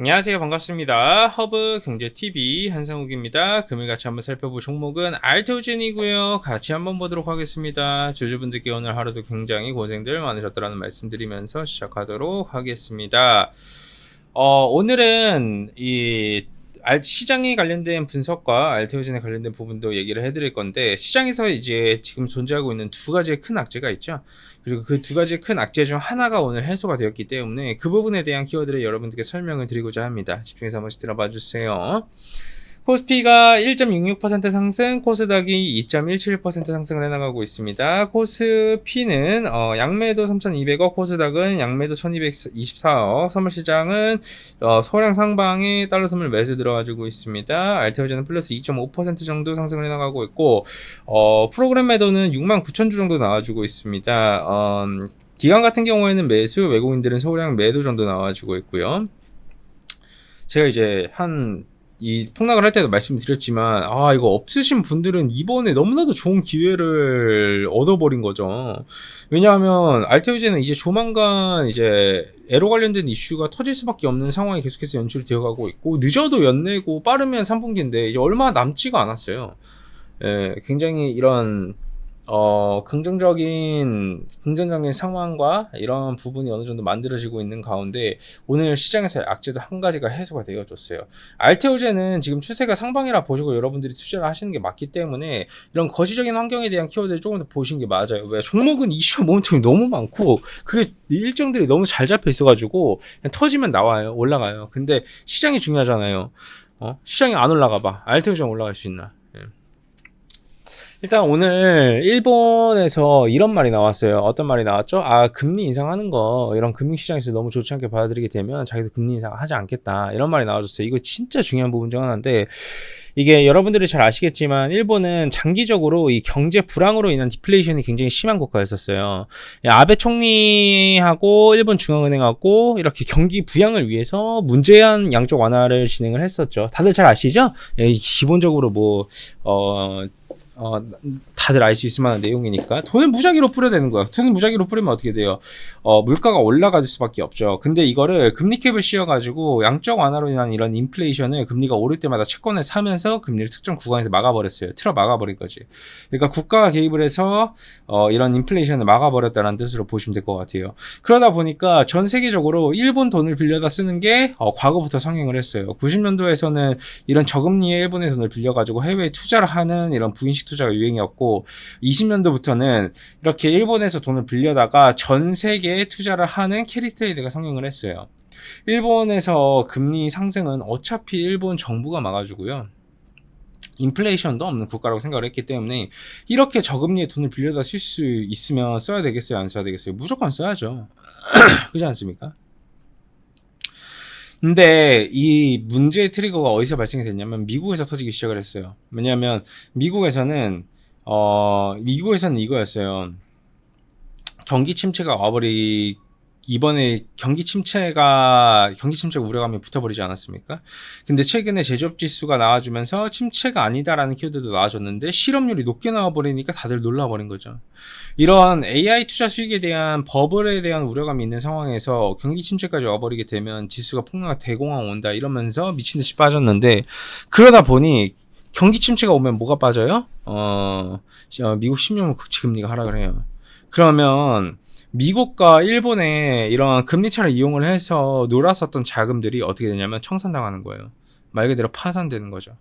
안녕하세요. 반갑습니다. 허브 경제TV 한상욱입니다. 금일 같이 한번 살펴볼 종목은 알테오젠이고요. 같이 한번 보도록 하겠습니다. 주주분들께 오늘 하루도 굉장히 고생들 많으셨다라는 말씀드리면서 시작하도록 하겠습니다. 오늘은 시장에 관련된 분석과 알테오젠에 관련된 부분도 얘기를 해드릴 건데, 시장에서 이제 지금 존재하고 있는 두 가지의 큰 악재가 있죠. 그리고 그 두 가지의 큰 악재 중 하나가 오늘 해소가 되었기 때문에 그 부분에 대한 키워드를 여러분들께 설명을 드리고자 합니다. 집중해서 한 번씩 들어봐 주세요. 코스피가 1.66% 상승, 코스닥이 2.17% 상승을 해나가고 있습니다. 코스피는 양매도 3,200억, 코스닥은 양매도 1,224억, 선물시장은 소량 상방에 달러 선물 매수 들어가지고 있습니다. 알테오젠은 플러스 2.5% 정도 상승을 해나가고 있고, 프로그램 매도는 69,000주 정도 나와주고 있습니다. 기관 같은 경우에는 매수, 외국인들은 소량 매도 정도 나와주고 있고요. 제가 이제 이 폭락을 할 때도 말씀드렸지만, 이거 없으신 분들은 이번에 너무나도 좋은 기회를 얻어버린 거죠. 왜냐하면 알테오젠은 이제 조만간 이제 에로 관련된 이슈가 터질 수밖에 없는 상황이 계속해서 연출이 되어가고 있고, 늦어도 연내고 빠르면 3분기인데 이제 얼마 남지가 않았어요. 굉장히 이런 긍정적인 상황과 이런 부분이 어느 정도 만들어지고 있는 가운데 오늘 시장에서 악재도 한 가지가 해소가 되어졌어요. 알테오젠은 지금 추세가 상방이라 보시고 여러분들이 투자를 하시는 게 맞기 때문에 이런 거시적인 환경에 대한 키워드를 조금 더 보시는 게 맞아요. 왜? 종목은 이슈와 모멘텀이 너무 많고 그게 일정들이 너무 잘 잡혀 있어가지고 그냥 터지면 나와요. 올라가요. 근데 시장이 중요하잖아요. 시장이 안 올라가 봐. 알테오젠 올라갈 수 있나? 일단 오늘 일본에서 이런 말이 나왔어요. 어떤 말이 나왔죠? 금리 인상하는 거 이런 금융시장에서 너무 좋지 않게 받아들이게 되면 자기도 금리 인상하지 않겠다, 이런 말이 나와줬어요. 이거 진짜 중요한 부분 중 하나인데, 이게 여러분들이 잘 아시겠지만 일본은 장기적으로 이 경제 불황으로 인한 디플레이션이 굉장히 심한 국가였었어요. 아베 총리하고 일본 중앙은행하고 이렇게 경기 부양을 위해서 문제한 양적 완화를 진행을 했었죠. 다들 잘 아시죠? 기본적으로 다들 알 수 있을 만한 내용이니까 돈을 무작위로 뿌려야 되는 거야. 돈을 무작위로 뿌리면 어떻게 돼요? 물가가 올라갈 수밖에 없죠. 근데 이거를 금리캡을 씌워가지고 양적 완화로 인한 이런 인플레이션을 금리가 오를 때마다 채권을 사면서 금리를 특정 구간에서 막아버렸어요. 틀어 막아버린 거지. 그러니까 국가가 개입을 해서 이런 인플레이션을 막아버렸다는 뜻으로 보시면 될 것 같아요. 그러다 보니까 전 세계적으로 일본 돈을 빌려다 쓰는 게 과거부터 성행을 했어요. 90년도에서는 이런 저금리의 일본의 돈을 빌려가지고 해외에 투자를 하는 이런 부인식 투자가 유행이었고, 20년도부터는 이렇게 일본에서 돈을 빌려다가 전 세계에 투자를 하는 캐리 트레이드가 성행을 했어요. 일본에서 금리 상승은 어차피 일본 정부가 막아주고요. 인플레이션도 없는 국가라고 생각을 했기 때문에 이렇게 저금리에 돈을 빌려다 쓸 수 있으면 써야 되겠어요? 안 써야 되겠어요? 무조건 써야죠. 그렇지 않습니까? 근데 이 문제의 트리거가 어디서 발생이 됐냐면 미국에서 터지기 시작을 했어요. 왜냐하면 미국에서는 이거였어요. 경기 침체가 이번에 경기 침체가 우려감이 붙어버리지 않았습니까? 근데 최근에 제조업 지수가 나와주면서 침체가 아니다라는 키워드도 나와줬는데 실업률이 높게 나와버리니까 다들 놀라버린 거죠. 이런 AI 투자 수익에 대한 버블에 대한 우려감이 있는 상황에서 경기 침체까지 와버리게 되면 지수가 폭락 대공황 온다 이러면서 미친듯이 빠졌는데, 그러다 보니 경기 침체가 오면 뭐가 빠져요? 미국 10년 국채금리가 하락을 해요. 그러면 미국과 일본의 이런 금리 차를 이용을 해서 놀았었던 자금들이 어떻게 되냐면 청산당하는 거예요. 말 그대로 파산되는 거죠.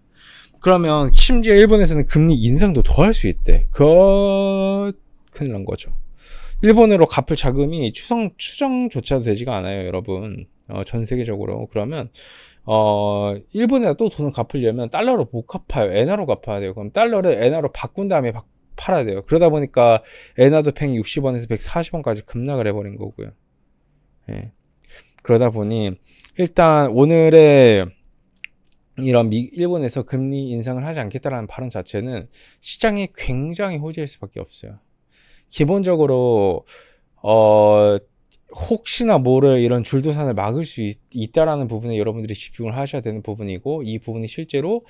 그러면 심지어 일본에서는 금리 인상도 더 할 수 있대. 큰일 난 거죠. 일본으로 갚을 자금이 추정조차도 되지가 않아요, 여러분. 전 세계적으로. 그러면 일본에다 또 돈을 갚으려면 달러로 못 갚아요. 엔화로 갚아야 돼요. 그럼 달러를 엔화로 바꾼 다음에 팔아야 돼요. 그러다 보니까 엔화도 160원에서 140원까지 급락을 해버린 거고요. 예. 그러다 보니 일단 오늘의 이런 일본에서 금리 인상을 하지 않겠다라는 발언 자체는 시장이 굉장히 호재일 수밖에 없어요. 기본적으로 혹시나 모를 이런 줄도산을 막을 수 있다라는 부분에 여러분들이 집중을 하셔야 되는 부분이고, 이 부분이 실제로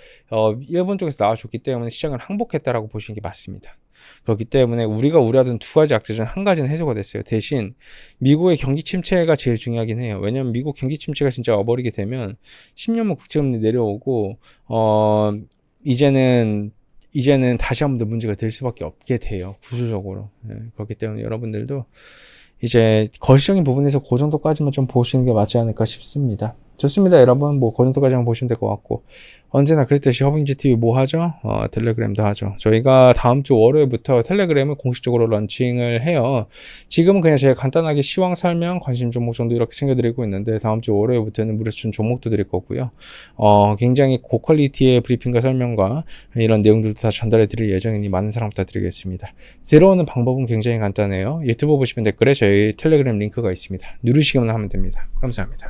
일본 쪽에서 나와줬기 때문에 시장을 항복했다라고 보시는 게 맞습니다. 그렇기 때문에 우리가 우려하던 두 가지 악재 중 한 가지는 해소가 됐어요. 대신 미국의 경기 침체가 제일 중요하긴 해요. 왜냐면 미국 경기 침체가 진짜 와버리게 되면 10년물 국채금리 내려오고 이제는 다시 한번 더 문제가 될 수밖에 없게 돼요. 구조적으로. 그렇기 때문에 여러분들도 이제 거시적인 부분에서 그 정도까지만 좀 보시는 게 맞지 않을까 싶습니다. 좋습니다, 여러분. 뭐 그 정도까지만 보시면 될 것 같고, 언제나 그랬듯이 허빙지 TV 뭐 하죠? 텔레그램도 하죠. 저희가 다음 주 월요일부터 텔레그램을 공식적으로 런칭을 해요. 지금은 그냥 제가 간단하게 시황 설명, 관심 종목 정도 이렇게 챙겨드리고 있는데, 다음 주 월요일부터는 무료춘 종목도 드릴 거고요. 굉장히 고퀄리티의 브리핑과 설명과 이런 내용들도 다 전달해 드릴 예정이니 많은 사랑 부탁드리겠습니다. 들어오는 방법은 굉장히 간단해요. 유튜브 보시면 댓글에 저희 텔레그램 링크가 있습니다. 누르시기만 하면 됩니다. 감사합니다.